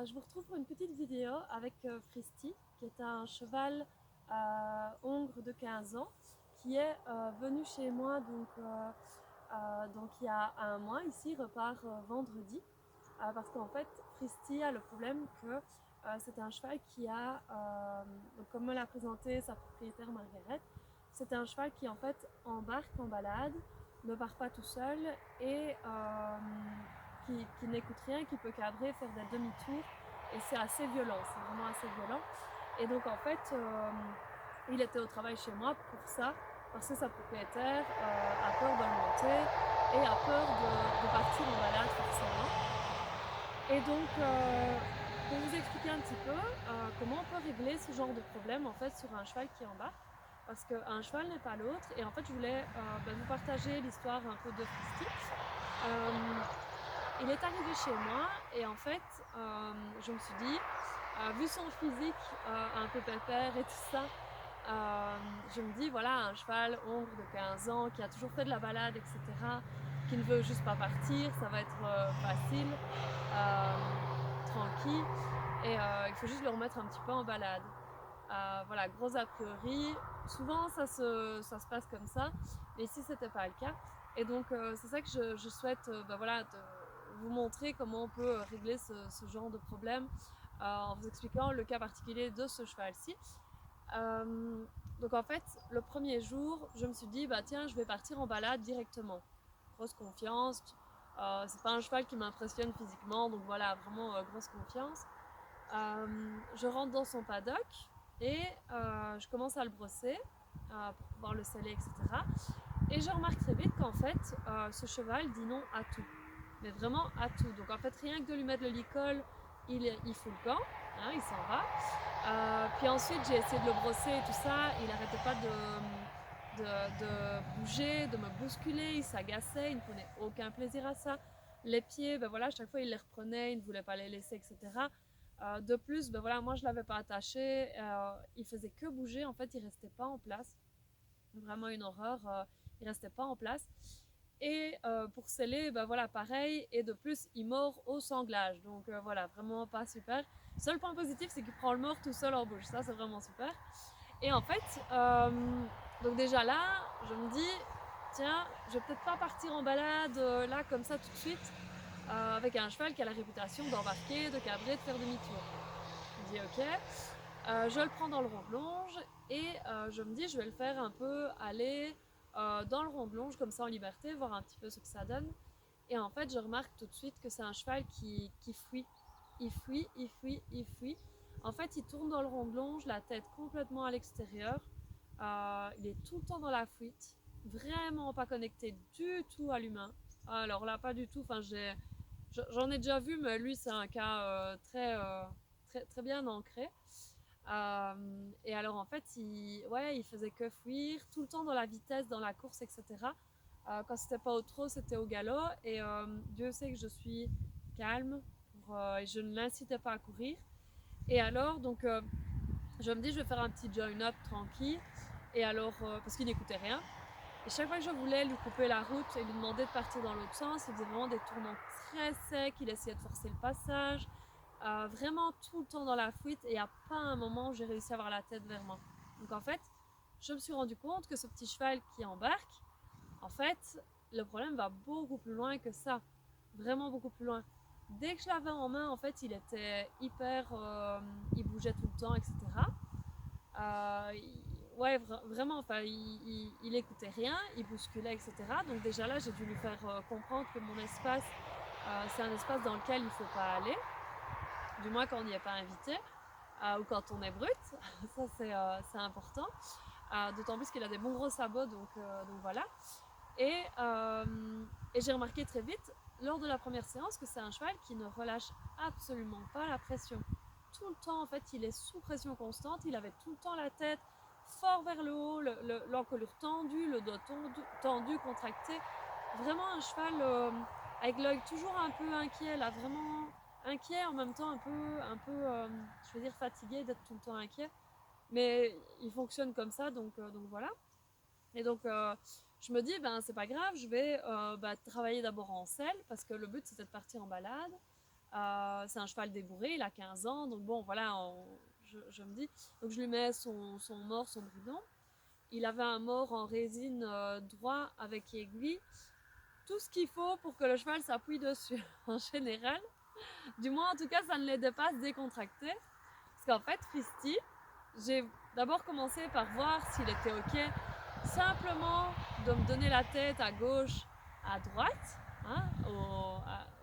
Je vous retrouve pour une petite vidéo avec Fristy, qui est un cheval hongre de 15 ans, qui est venu chez moi donc il y a un mois. Ici, il repart vendredi, parce qu'en fait, Fristy a le problème que c'est un cheval qui a, donc comme me l'a présenté sa propriétaire Margaret, c'est un cheval qui en fait embarque en balade, ne part pas tout seul et qui n'écoute rien, qui peut cadrer, faire des demi-tours et c'est assez violent, c'est vraiment assez violent. Et donc en fait, il était au travail chez moi pour ça, parce que sa propriétaire a peur de le monter et a peur de partir en balade forcément. Et donc, pour vous expliquer un petit peu comment on peut régler ce genre de problème en fait sur un cheval qui embarque, parce qu'un cheval n'est pas l'autre. Et en fait, je voulais vous partager l'histoire un peu de Fristy. Il est arrivé chez moi et en fait, je me suis dit, vu son physique un peu pépère et tout ça, je me dis, voilà, un cheval hongre de 15 ans qui a toujours fait de la balade, etc., qui ne veut juste pas partir, ça va être facile, tranquille, et il faut juste le remettre un petit peu en balade. Voilà, gros a priori, souvent ça se passe comme ça, mais ici c'était pas le cas. Et donc c'est ça que je souhaite voilà, vous montrer comment on peut régler ce genre de problème en vous expliquant le cas particulier de ce cheval-ci. Donc en fait, le premier jour, je me suis dit, bah tiens, je vais partir en balade directement. Grosse confiance. C'est pas un cheval qui m'impressionne physiquement, donc voilà, vraiment grosse confiance. Je rentre dans son paddock et je commence à le brosser pour pouvoir le saler, etc. Et je remarque très vite qu'en fait, ce cheval dit non à tout. Mais vraiment à tout. Donc en fait, rien que de lui mettre le licol, il fout le camp, hein, il s'en va. Puis ensuite, j'ai essayé de le brosser et tout ça. Il n'arrêtait pas de bouger, de me bousculer. Il s'agaçait, il ne prenait aucun plaisir à ça. Les pieds, ben voilà, chaque fois il les reprenait, il ne voulait pas les laisser, etc. De plus, ben voilà, moi je ne l'avais pas attaché. Il faisait que bouger, en fait, il ne restait pas en place. Vraiment une horreur. Il ne restait pas en place. Et pour sceller, ben voilà, pareil. Et de plus, il mord au sanglage. Donc voilà, vraiment pas super. Seul point positif, c'est qu'il prend le mort tout seul en bouche. Ça, c'est vraiment super. Et en fait, donc déjà là, je me dis, tiens, je vais peut-être pas partir en balade là comme ça tout de suite avec un cheval qui a la réputation d'embarquer, de cadrer, de faire demi-tour. Je me dis ok, je le prends dans le rond-de-longe et je me dis je vais le faire un peu aller dans le rond-de-longe comme ça en liberté, voir un petit peu ce que ça donne. Et en fait, je remarque tout de suite que c'est un cheval qui fuit. Il fuit, il fuit, il fuit. En fait, il tourne dans le rond-de-longe, la tête complètement à l'extérieur. Il est tout le temps dans la fuite, vraiment pas connecté du tout à l'humain. Alors là, pas du tout. Enfin, j'en ai déjà vu, mais lui, c'est un cas très bien ancré. Et alors, en fait, ouais, il faisait que fuir, tout le temps dans la vitesse, dans la course, etc. Quand c'était pas au trot, c'était au galop. Et Dieu sait que je suis calme et je ne l'incitais pas à courir. Et alors, donc, je me dis, je vais faire un petit join-up tranquille. Et alors, parce qu'il n'écoutait rien. Et chaque fois que je voulais lui couper la route et lui demander de partir dans l'autre sens, il faisait vraiment des tournants très secs, il essayait de forcer le passage, vraiment tout le temps dans la fuite, et il n'y a pas un moment où j'ai réussi à avoir la tête vers moi. Donc en fait, je me suis rendu compte que ce petit cheval qui embarque, en fait, le problème va beaucoup plus loin que ça, vraiment beaucoup plus loin. Dès que je l'avais en main, en fait, il était hyper, il bougeait tout le temps, etc. Ouais, vraiment, enfin, il écoutait rien, il bousculait, etc. Donc déjà là, j'ai dû lui faire comprendre que mon espace, c'est un espace dans lequel il ne faut pas aller, du moins quand on n'y est pas invité, ou quand on est brut, ça c'est important. D'autant plus qu'il a des bons gros sabots, donc voilà. Et, et j'ai remarqué très vite, lors de la première séance, que c'est un cheval qui ne relâche absolument pas la pression. Tout le temps, en fait, il est sous pression constante, il avait tout le temps la tête fort vers le haut, l'encolure tendue, le dos tendu, contracté. Vraiment un cheval avec l'œil toujours un peu inquiet, là, vraiment inquiet en même temps, je veux dire fatigué d'être tout le temps inquiet. Mais il fonctionne comme ça, donc voilà. Et donc, je me dis, ben, c'est pas grave, je vais travailler d'abord en selle, parce que le but c'était de partir en balade. C'est un cheval débourré, il a 15 ans, donc bon, voilà, je me dis. Donc je lui mets son mors, son bridon. Il avait un mors en résine droit avec aiguille. Tout ce qu'il faut pour que le cheval s'appuie dessus, en général. Du moins, en tout cas, ça ne l'aidait pas à se décontracter. Parce qu'en fait, Fristy, j'ai d'abord commencé par voir s'il était OK. Simplement de me donner la tête à gauche, à droite, hein,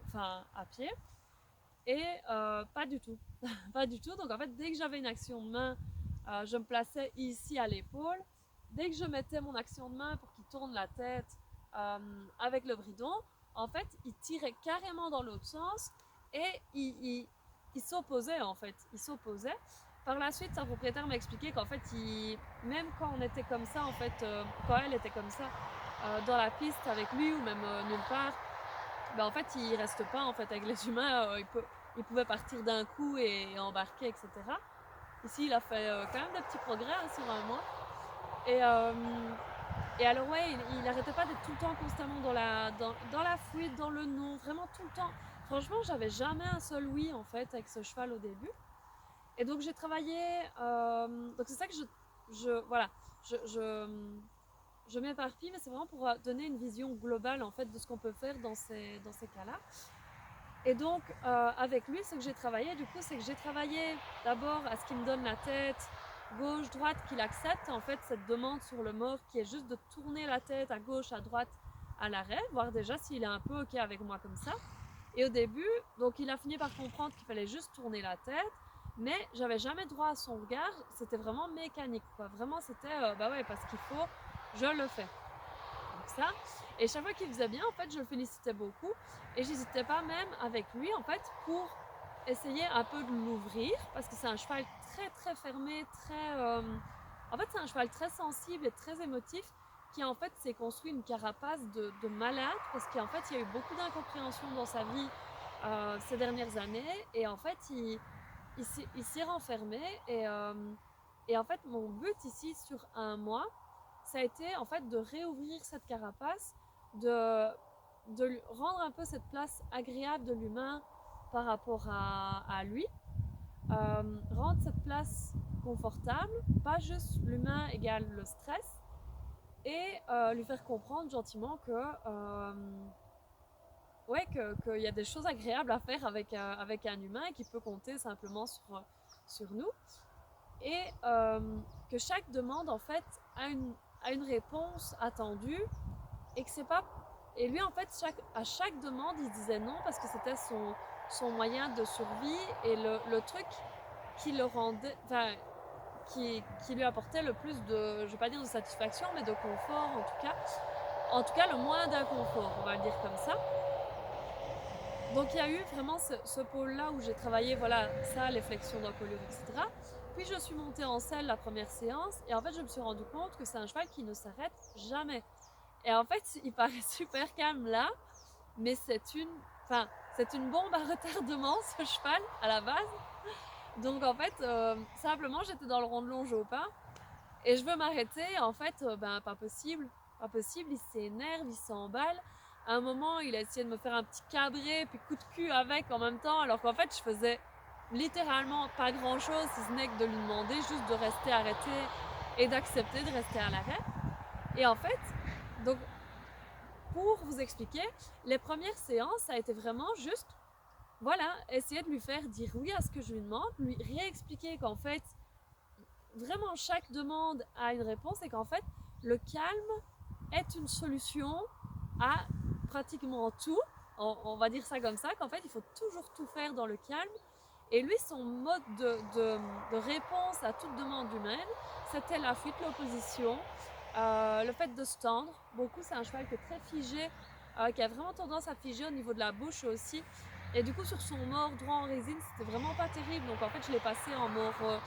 enfin à pied. Et pas du tout. Pas du tout. Donc en fait, dès que j'avais une action de main, je me plaçais ici à l'épaule. Dès que je mettais mon action de main pour qu'il tourne la tête avec le bridon, en fait, il tirait carrément dans l'autre sens et il s'opposait en fait. Il s'opposait. Par la suite, sa propriétaire m'a expliqué qu'en fait, même quand on était comme ça, en fait, quand elle était comme ça, dans la piste avec lui ou même nulle part, ben en fait, il reste pas en fait avec les humains. Il pouvait partir d'un coup et embarquer, etc. Ici, il a fait quand même des petits progrès hein, sur un mois. Et alors ouais, il arrêtait pas d'être tout le temps constamment dans la fuite, dans le non, vraiment tout le temps. Franchement, j'avais jamais un seul oui en fait avec ce cheval au début. Et donc j'ai travaillé. Donc c'est ça que voilà, je m'éparpille, mais c'est vraiment pour donner une vision globale en fait de ce qu'on peut faire dans ces cas-là. Et donc avec lui, ce que j'ai travaillé, du coup, c'est que j'ai travaillé d'abord à ce qu'il me donne la tête gauche, droite, qu'il accepte en fait cette demande sur le mort qui est juste de tourner la tête à gauche, à droite, à l'arrêt, voir déjà s'il est un peu ok avec moi comme ça. Et au début, donc il a fini par comprendre qu'il fallait juste tourner la tête, mais j'avais jamais droit à son regard, c'était vraiment mécanique, quoi. Vraiment, c'était bah ouais, parce qu'il faut, je le fais. Donc ça, et chaque fois qu'il faisait bien, en fait, je le félicitais beaucoup, et j'hésitais pas même avec lui, en fait, pour essayer un peu de l'ouvrir, parce que c'est un cheval très très fermé, en fait, c'est un cheval très sensible et très émotif, qui en fait s'est construit une carapace de malade, parce qu'en fait, il y a eu beaucoup d'incompréhension dans sa vie ces dernières années, et en fait, il s'est renfermé, et en fait, mon but ici, sur un mois, ça a été en fait de réouvrir cette carapace, de lui rendre un peu cette place agréable de l'humain par rapport à lui, rendre cette place confortable, pas juste l'humain égale le stress, et lui faire comprendre gentiment ouais, qu'il y a des choses agréables à faire avec un humain qui peut compter simplement sur nous, et que chaque demande en fait a une réponse attendue, et que c'est pas, et lui en fait à chaque demande il disait non parce que c'était son moyen de survie, et le truc qui le rendait, enfin qui lui apportait le plus de, je vais pas dire de satisfaction, mais de confort en tout cas le moins d'inconfort, on va le dire comme ça. Donc il y a eu vraiment ce pôle-là où j'ai travaillé, voilà, ça, les flexions d'encolure, etc. Puis je suis montée en selle la première séance, et en fait je me suis rendu compte que c'est un cheval qui ne s'arrête jamais. Et en fait il paraît super calme là, mais c'est une bombe à retardement ce cheval à la base. Donc en fait simplement j'étais dans le rondelon Jopin et je veux m'arrêter, en fait ben pas possible, pas possible, il s'énerve, il s'emballe. À un moment, il a essayé de me faire un petit cabré, puis coup de cul avec en même temps, alors qu'en fait, je faisais littéralement pas grand chose, si ce n'est que de lui demander juste de rester arrêté et d'accepter de rester à l'arrêt. Et en fait, donc, pour vous expliquer, les premières séances, ça a été vraiment juste, voilà, essayer de lui faire dire oui à ce que je lui demande, lui réexpliquer qu'en fait, vraiment chaque demande a une réponse, et qu'en fait, le calme est une solution à pratiquement tout. On va dire ça comme ça, qu'en fait, il faut toujours tout faire dans le calme. Et lui, son mode de réponse à toute demande humaine, c'était la fuite, l'opposition, le fait de se tendre. Beaucoup, c'est un cheval qui est très figé, qui a vraiment tendance à figer au niveau de la bouche aussi. Et du coup, sur son mors droit en résine, c'était vraiment pas terrible. Donc en fait, je l'ai passé en mors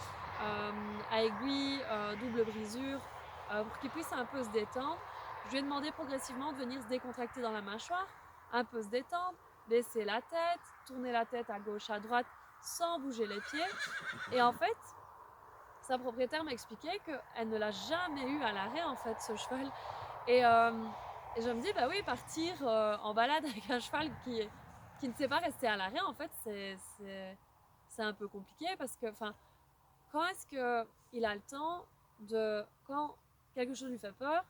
à aiguille, double brisure, pour qu'il puisse un peu se détendre. Je lui ai demandé progressivement de venir se décontracter dans la mâchoire, un peu se détendre, baisser la tête, tourner la tête à gauche, à droite, sans bouger les pieds. Et en fait, sa propriétaire m'a expliqué qu'elle ne l'a jamais eu à l'arrêt, en fait, ce cheval. Et je me dis, bah oui, partir en balade avec un cheval qui ne sait pas rester à l'arrêt, en fait, c'est un peu compliqué parce que, enfin, quand est-ce qu'il a le temps de, quand quelque chose lui fait peur,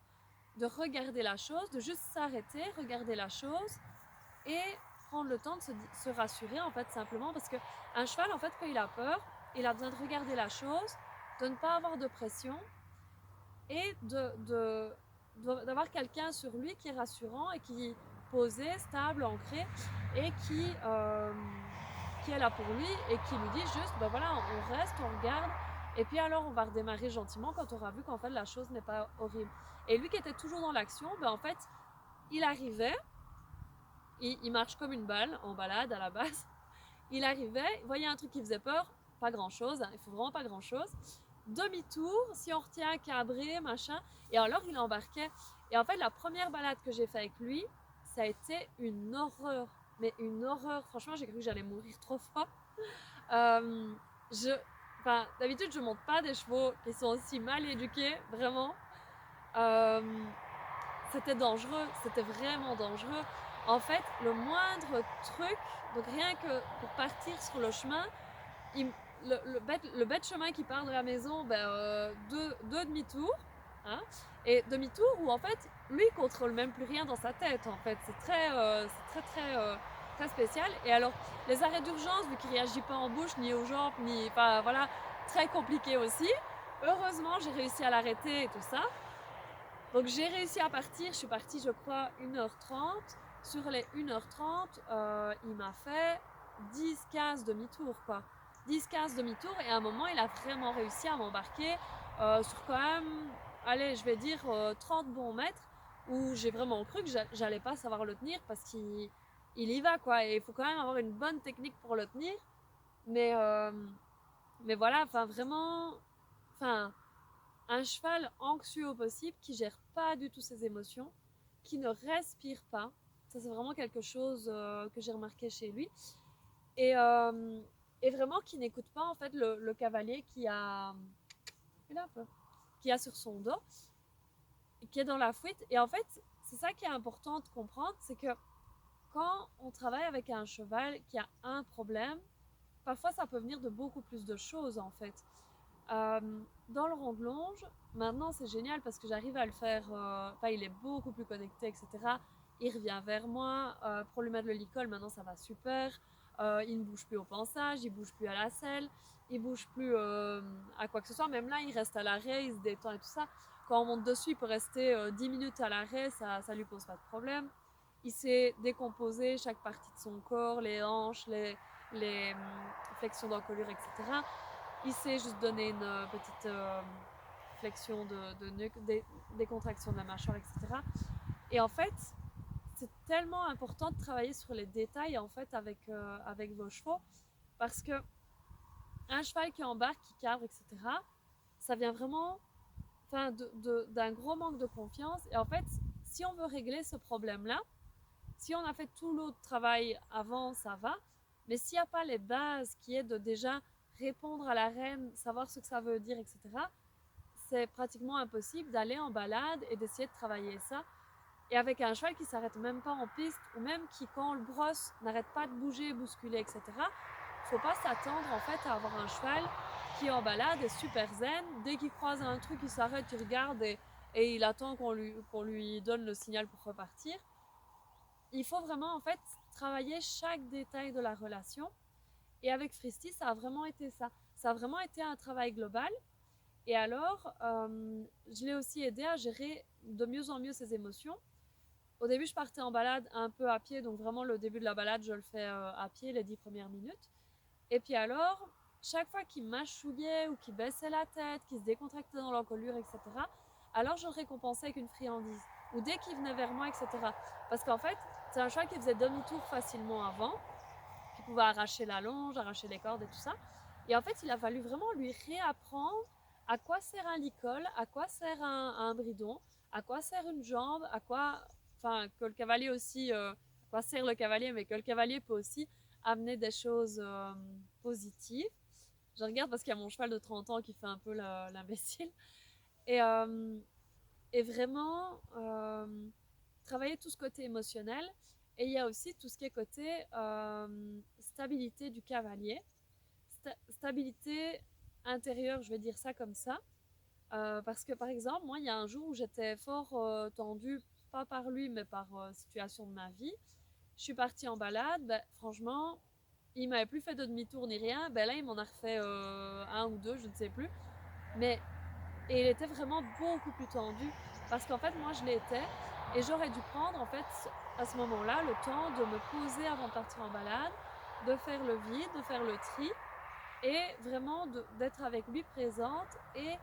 de regarder la chose, de juste s'arrêter, regarder la chose et prendre le temps de se rassurer, en fait, simplement parce que un cheval, en fait, quand il a peur, il a besoin de regarder la chose, de ne pas avoir de pression et d'avoir quelqu'un sur lui qui est rassurant et qui est posé, stable, ancré et qui est là pour lui et qui lui dit juste, ben voilà, on reste, on regarde et puis alors on va redémarrer gentiment quand on aura vu qu'en fait la chose n'est pas horrible. Et lui qui était toujours dans l'action, ben en fait, il arrivait, il marche comme une balle en balade à la base, il arrivait, il voyait un truc qui faisait peur, pas grand chose, hein, il faut vraiment pas grand chose, demi-tour, si on retient, cabré, machin, et alors il embarquait. Et en fait, la première balade que j'ai fait avec lui, ça a été une horreur, mais une horreur. Franchement, j'ai cru que j'allais mourir 3 fois. Euh, je, enfin, d'habitude, je monte pas des chevaux qui sont aussi mal éduqués, vraiment. Euh, C'était dangereux, c'était vraiment dangereux. En fait, le moindre truc, donc rien que pour partir sur le chemin, il, le bête chemin qui part de la maison, deux demi-tours, hein, et demi-tour où en fait, lui il contrôle même plus rien dans sa tête. En fait, très spécial. Et alors, les arrêts d'urgence, vu qu'il réagit pas en bouche ni aux jambes, ni, enfin voilà, très compliqué aussi. Heureusement, j'ai réussi à l'arrêter et tout ça. Donc j'ai réussi à partir, je suis partie je crois 1h30. Sur les 1h30, il m'a fait 10-15 demi-tours quoi. 10-15 demi-tours et à un moment il a vraiment réussi à m'embarquer sur quand même, allez je vais dire 30 bons mètres où j'ai vraiment cru que j'allais pas savoir le tenir parce qu'il y va quoi et il faut quand même avoir une bonne technique pour le tenir. Mais, euh, mais voilà, enfin vraiment, enfin un cheval anxieux au possible qui gère pas du tout ses émotions, qui ne respire pas. Ça, c'est vraiment quelque chose que j'ai remarqué chez lui. Et, euh, et vraiment qui n'écoute pas en fait le cavalier qui a sur son dos, qui est dans la fuite. Et en fait, c'est ça qui est important de comprendre, c'est que quand on travaille avec un cheval qui a un problème, parfois ça peut venir de beaucoup plus de choses en fait. Dans le rond de longe, maintenant c'est génial parce que j'arrive à le faire, enfin il est beaucoup plus connecté, etc. Il revient vers moi, pour lui mettre le licol, maintenant ça va super. Il ne bouge plus au pansage, il ne bouge plus à la selle, il ne bouge plus à quoi que ce soit. Même là, il reste à l'arrêt, il se détend et tout ça. Quand on monte dessus, il peut rester 10 minutes à l'arrêt, ça ne lui pose pas de problème. Il sait décomposer chaque partie de son corps, les hanches, les flexions d'encolure, etc. Il sait juste donner une petite flexion de nuque, des contractions de la mâchoire, etc. Et en fait, c'est tellement important de travailler sur les détails en fait avec vos chevaux parce que un cheval qui embarque, qui cabre, etc., ça vient vraiment enfin, d'un gros manque de confiance. Et en fait, si on veut régler ce problème-là, si on a fait tout l'autre travail avant, ça va. Mais s'il n'y a pas les bases qui est de déjà répondre à la reine, savoir ce que ça veut dire, etc., c'est pratiquement impossible d'aller en balade et d'essayer de travailler ça. Et avec un cheval qui ne s'arrête même pas en piste, ou même qui, quand on le brosse, n'arrête pas de bouger, bousculer, etc., il ne faut pas s'attendre en fait à avoir un cheval qui en balade est super zen. Dès qu'il croise un truc, il s'arrête, il regarde et il attend qu'on lui donne le signal pour repartir. Il faut vraiment en fait travailler chaque détail de la relation. Et avec Fristy, ça a vraiment été ça. Ça a vraiment été un travail global. Et alors, je l'ai aussi aidé à gérer de mieux en mieux ses émotions. Au début, je partais en balade un peu à pied, donc vraiment le début de la balade, je le fais à pied les 10 premières minutes. Et puis alors, chaque fois qu'il mâchouillait ou qu'il baissait la tête, qu'il se décontractait dans l'encolure, etc., alors je le récompensais avec une friandise. Ou dès qu'il venait vers moi, etc. Parce qu'en fait, c'est un cheval qui faisait demi-tour facilement avant, qui pouvait arracher la longe, arracher les cordes et tout ça. Et en fait, il a fallu vraiment lui réapprendre à quoi sert un licol, à quoi sert un bridon, à quoi sert une jambe, à quoi, enfin, que le cavalier aussi, à quoi sert le cavalier, mais que le cavalier peut aussi amener des choses positives. Je regarde parce qu'il y a mon cheval de 30 ans qui fait un peu l'imbécile. Et, et vraiment, travailler tout ce côté émotionnel. Et il y a aussi tout ce qui est côté stabilité du cavalier, stabilité intérieure, je vais dire ça comme ça. Parce que par exemple, moi, il y a un jour où j'étais fort tendue, pas par lui, mais par situation de ma vie. Je suis partie en balade, ben, franchement, il m'avait plus fait de demi-tour ni rien. Ben là, il m'en a refait un ou deux, je ne sais plus. Mais et il était vraiment beaucoup plus tendu parce qu'en fait, moi, je l'étais et j'aurais dû prendre en fait à ce moment-là le temps de me poser avant de partir en balade, de faire le vide, de faire le tri et vraiment d'être avec lui présente et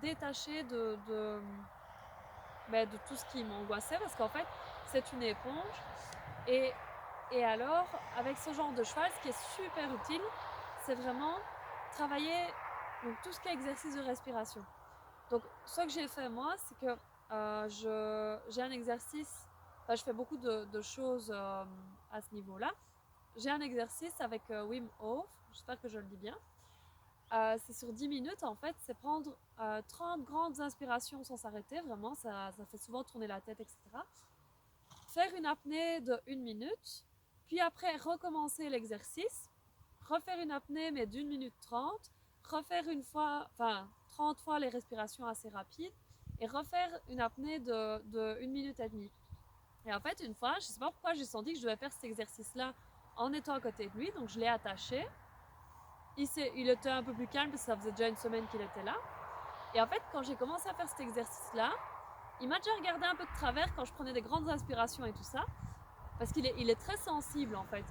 détachée de tout ce qui m'angoissait parce qu'en fait, c'est une éponge et et alors, avec ce genre de cheval, ce qui est super utile, c'est vraiment travailler donc, tout ce qui est exercice de respiration. Donc, ce que j'ai fait moi, c'est que j'ai un exercice, enfin, je fais beaucoup de choses à ce niveau-là. J'ai un exercice avec Wim Hof, j'espère que je le dis bien. C'est sur 10 minutes, en fait, c'est prendre 30 grandes inspirations sans s'arrêter, vraiment, ça fait souvent tourner la tête, etc. Faire une apnée de 1 minute, puis après recommencer l'exercice, refaire une apnée mais d'1 minute 30, refaire une fois, enfin 30 fois les respirations assez rapides et refaire une apnée de 1 minute et demie. Et en fait, une fois, je ne sais pas pourquoi j'ai senti que je devais faire cet exercice-là en étant à côté de lui, donc je l'ai attaché. Il était un peu plus calme parce que ça faisait déjà une semaine qu'il était là. Et en fait, quand j'ai commencé à faire cet exercice-là, il m'a déjà regardé un peu de travers quand je prenais des grandes inspirations et tout ça, parce qu'il est très sensible en fait.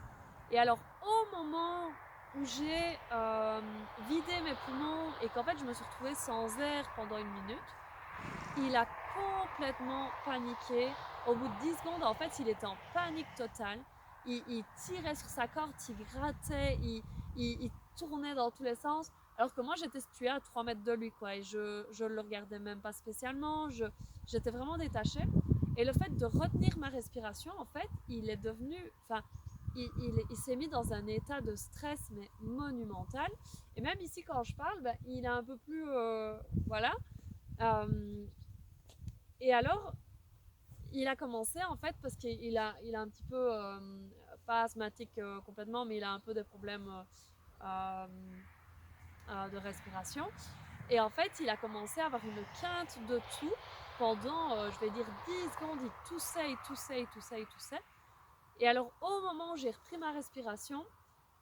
Et alors, au moment où j'ai vidé mes poumons et qu'en fait je me suis retrouvée sans air pendant 1 minute, il a complètement paniqué. Au bout de 10 secondes, en fait, il était en panique totale. Il tirait sur sa corde, il grattait, il tournait dans tous les sens. Alors que moi, j'étais située à 3 mètres de lui, quoi. Et je le regardais même pas spécialement. J'étais vraiment détachée. Et le fait de retenir ma respiration, en fait, il est devenu... Enfin, il s'est mis dans un état de stress, mais monumental. Et même ici, quand je parle, ben, il est un peu plus... voilà. Euh, et alors, il a commencé en fait parce qu'il a un petit peu, pas asthmatique complètement, mais il a un peu des problèmes euh, de respiration. Et en fait, il a commencé à avoir une quinte de tout pendant, je vais dire, 10 secondes. Il toussait, il toussait, il toussait, il toussait. Et alors, au moment où j'ai repris ma respiration,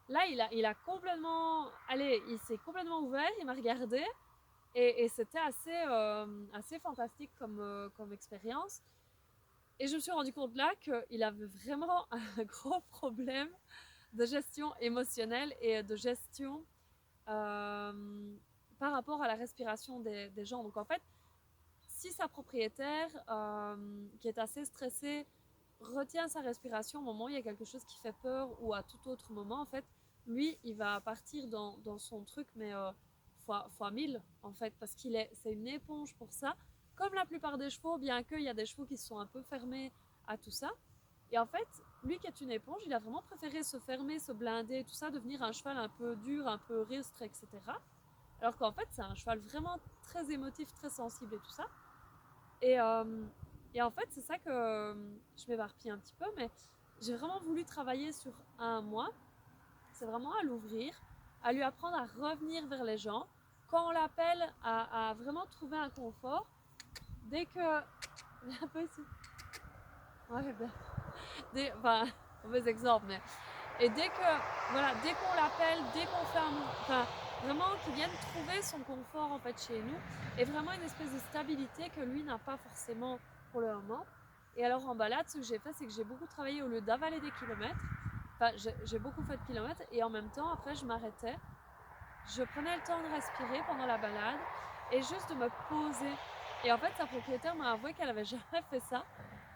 là, il a complètement. Allez, il s'est complètement ouvert, il m'a regardé. Et c'était assez fantastique comme expérience. Et je me suis rendu compte là qu'il avait vraiment un gros problème de gestion émotionnelle et de gestion par rapport à la respiration des gens. Donc en fait, si sa propriétaire, qui est assez stressée, retient sa respiration au moment où il y a quelque chose qui fait peur ou à tout autre moment, en fait, lui, il va partir dans son truc, mais fois 1000, en fait, parce c'est une éponge pour ça. Comme la plupart des chevaux, bien qu'il y a des chevaux qui sont un peu fermés à tout ça. Et en fait, lui qui est une éponge, il a vraiment préféré se fermer, se blinder, tout ça, devenir un cheval un peu dur, un peu ristre, etc. Alors qu'en fait, c'est un cheval vraiment très émotif, très sensible et tout ça. Et, euh, et en fait, c'est ça que je m'éparpille un petit peu, mais j'ai vraiment voulu travailler sur un mois. C'est vraiment à l'ouvrir, à lui apprendre à revenir vers les gens. Quand on l'appelle, à vraiment trouver un confort. Dès que. Un peu ici. Ouais, ben, enfin, mauvais exemple, mais. Et dès qu'on l'appelle, dès qu'on fait un. Enfin, vraiment qu'il vienne trouver son confort en fait chez nous et vraiment une espèce de stabilité que lui n'a pas forcément pour le moment. Et alors en balade, ce que j'ai fait, c'est que j'ai beaucoup travaillé au lieu d'avaler des kilomètres. Enfin, j'ai beaucoup fait de kilomètres et en même temps, après, je m'arrêtais. Je prenais le temps de respirer pendant la balade et juste de me poser. Et en fait, sa propriétaire m'a avoué qu'elle avait jamais fait ça,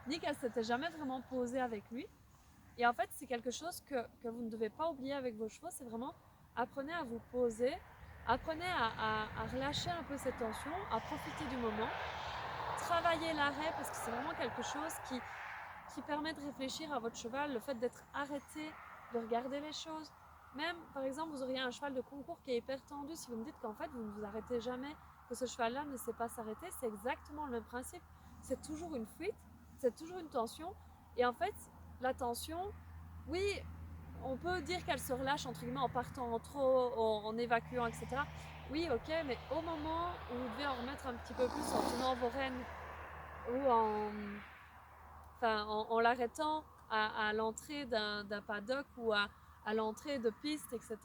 ni qu'elle s'était jamais vraiment posée avec lui. Et en fait, c'est quelque chose que vous ne devez pas oublier avec vos chevaux, c'est vraiment apprenez à vous poser, apprenez à relâcher un peu cette tension, à profiter du moment, travailler l'arrêt parce que c'est vraiment quelque chose qui permet de réfléchir à votre cheval, le fait d'être arrêté, de regarder les choses. Même, par exemple, vous auriez un cheval de concours qui est hyper tendu, si vous me dites qu'en fait, vous ne vous arrêtez jamais, que ce cheval-là ne sait pas s'arrêter, c'est exactement le même principe. C'est toujours une fuite, c'est toujours une tension. Et en fait, la tension, oui, on peut dire qu'elle se relâche entre guillemets en partant trop, en évacuant, etc. Oui, ok, mais au moment où vous devez en remettre un petit peu plus en tenant vos rênes ou en l'arrêtant à l'entrée d'un paddock ou à l'entrée de pistes, etc.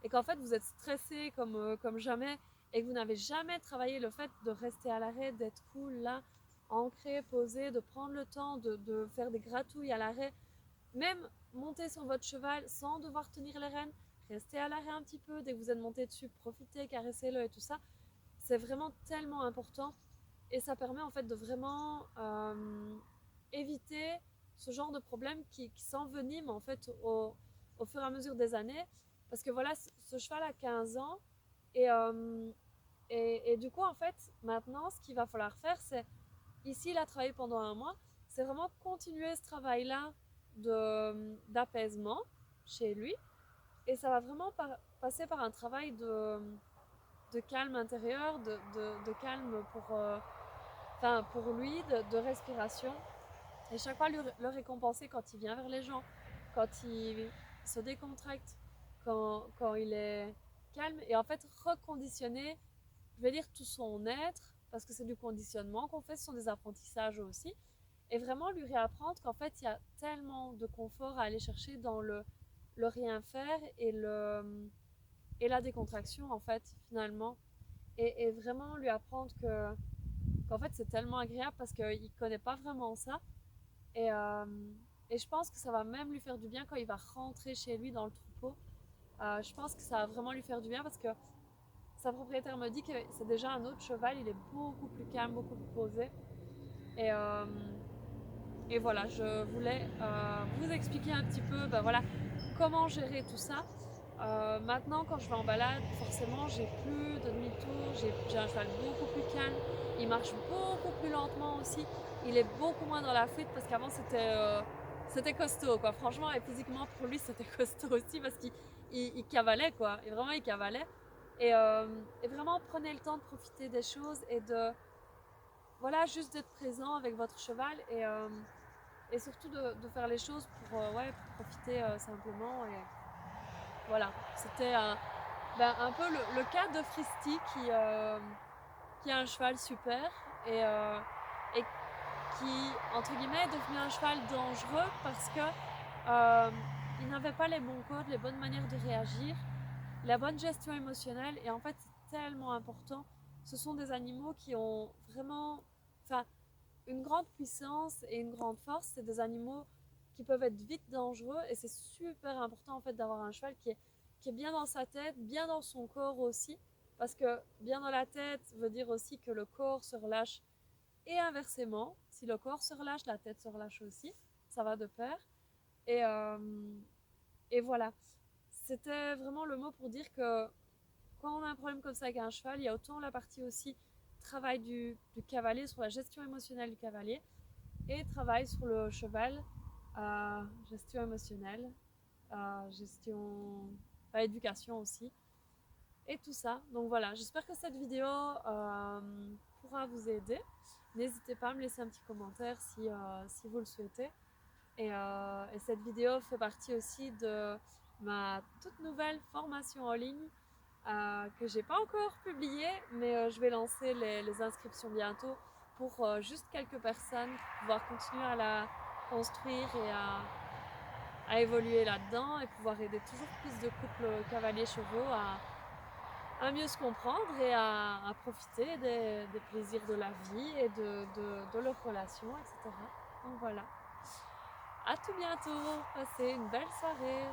Et qu'en fait vous êtes stressé comme jamais et que vous n'avez jamais travaillé le fait de rester à l'arrêt, d'être cool là, ancré, posé, de prendre le temps de faire des gratouilles à l'arrêt, même monter sur votre cheval sans devoir tenir les rênes, rester à l'arrêt un petit peu, dès que vous êtes monté dessus, profitez, caressez-le et tout ça, c'est vraiment tellement important et ça permet en fait de vraiment éviter ce genre de problème qui s'envenime en fait au fur et à mesure des années. Parce que voilà, ce cheval a 15 ans et, et du coup en fait maintenant ce qu'il va falloir faire c'est, ici il a travaillé pendant un mois, c'est vraiment continuer ce travail-là d'apaisement chez lui et ça va vraiment passer par un travail de calme intérieur, de calme pour lui, de respiration. Et chaque fois le récompenser quand il vient vers les gens, quand il se décontracte, quand il est calme. Et en fait, reconditionner, je vais dire tout son être, parce que c'est du conditionnement qu'on fait, ce sont des apprentissages aussi. Et vraiment lui réapprendre qu'en fait, il y a tellement de confort à aller chercher dans le rien faire et la décontraction, en fait, finalement. Et vraiment lui apprendre qu'en fait, c'est tellement agréable parce qu'il ne connaît pas vraiment ça. Et, euh, et je pense que ça va même lui faire du bien quand il va rentrer chez lui dans le troupeau. Je pense que ça va vraiment lui faire du bien parce que sa propriétaire me dit que c'est déjà un autre cheval, il est beaucoup plus calme, beaucoup plus posé. Et, euh, et voilà, je voulais vous expliquer un petit peu voilà, comment gérer tout ça. Maintenant, quand je vais en balade, forcément, j'ai plus de demi-tour, j'ai un cheval beaucoup plus calme, il marche beaucoup plus lentement aussi, il est beaucoup moins dans la fuite parce qu'avant c'était costaud quoi. Franchement, et physiquement pour lui c'était costaud aussi parce qu'il cavalait quoi, et vraiment il cavalait. Et vraiment prenez le temps de profiter des choses et de voilà juste d'être présent avec votre cheval et surtout de faire les choses ouais, pour profiter simplement. Et voilà, c'était un peu le cas de Fristy qui a un cheval super et, euh, et qui, entre guillemets, est devenu un cheval dangereux parce que il n'avait pas les bons codes, les bonnes manières de réagir, la bonne gestion émotionnelle. Et en fait, c'est tellement important. Ce sont des animaux qui ont vraiment, enfin, une grande puissance et une grande force. C'est des animaux qui peuvent être vite dangereux et c'est super important en fait d'avoir un cheval qui est bien dans sa tête, bien dans son corps aussi, parce que bien dans la tête veut dire aussi que le corps se relâche et inversement, si le corps se relâche, la tête se relâche aussi, ça va de pair. Et, euh, et voilà, c'était vraiment le mot pour dire que quand on a un problème comme ça avec un cheval, il y a autant la partie aussi travail du cavalier sur la gestion émotionnelle du cavalier et travail sur le cheval, gestion émotionnelle, gestion, éducation aussi, et tout ça. Donc voilà, j'espère que cette vidéo pourra vous aider. N'hésitez pas à me laisser un petit commentaire si vous le souhaitez. Et cette vidéo fait partie aussi de ma toute nouvelle formation en ligne que j'ai pas encore publiée, mais je vais lancer les inscriptions bientôt pour juste quelques personnes pour pouvoir continuer à la construire et à évoluer là-dedans et pouvoir aider toujours plus de couples cavaliers-chevaux à mieux se comprendre et à profiter des plaisirs de la vie et de leurs relations, etc. Donc voilà. À tout bientôt, passez une belle soirée.